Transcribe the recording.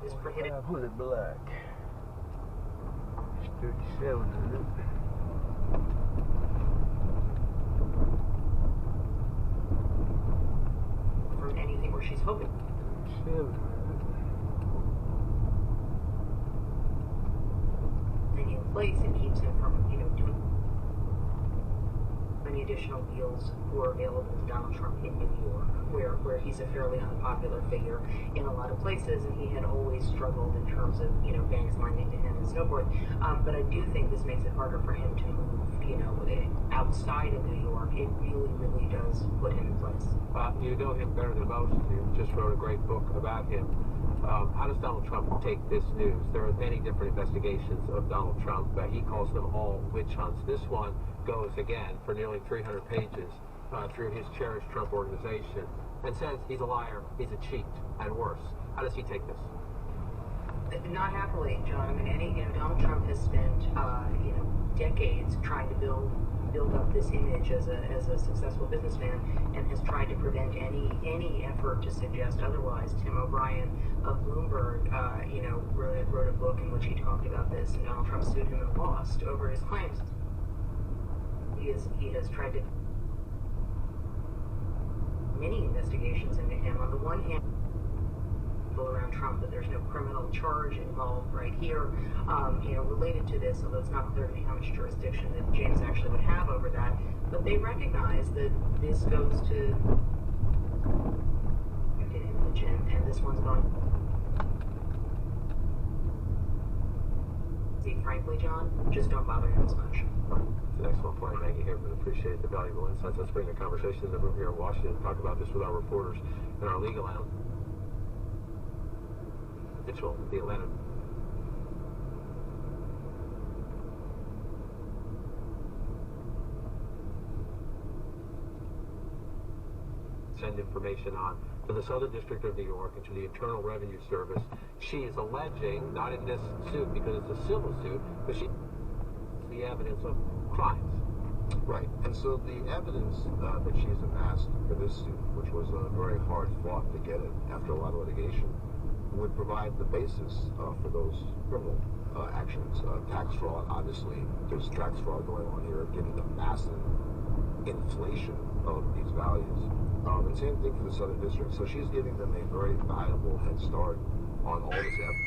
is prohibited. 500 black. It's 37, isn't it? From anything where she's hoping. 7. In place, it keeps him from, doing any additional deals were available to Donald Trump in New York, where he's a fairly unpopular figure in a lot of places, and he had always struggled in terms of, banks lending to him and so forth. But I do think this makes it harder for him to move, outside of New York. It really, really does put him in place. You know him better than most. You just wrote a great book about him. How does Donald Trump take this news? There are many different investigations of Donald Trump. He calls them all witch hunts. This one goes, again, for nearly 300 pages through his cherished Trump organization and says he's a liar, he's a cheat, and worse. How does he take this? Not happily, John. I mean, Donald Trump has spent, decades trying to build up this image as a successful businessman, and has tried to prevent any effort to suggest otherwise. Tim O'Brien of Bloomberg, wrote a book in which he talked about this, and Donald Trump sued him and lost over his claims. He has tried to many investigations into him. On the one hand, around Trump, that there's no criminal charge involved right here, related to this, although it's not clear to me how much jurisdiction that James actually would have over that. But they recognize that this goes to an image, and this one's going. See, frankly, John, just don't bother him as much. It's an excellent point, Maggie Haberman. Appreciate the valuable insights. Let's bring the conversation in the room here in Washington and talk about this with our reporters and our legal analysts. Mitchell, the Atlanta. Send information on to the Southern District of New York and to the Internal Revenue Service. She is alleging, not in this suit because it's a civil suit, but the evidence of crimes. Right, and so the evidence that she's amassed for this suit, which was very hard fought to get it after a lot of litigation, would provide the basis for those criminal actions. Tax fraud, obviously, there's tax fraud going on here, given the massive inflation of these values. And same thing for the Southern District. So she's giving them a very valuable head start on all this evidence.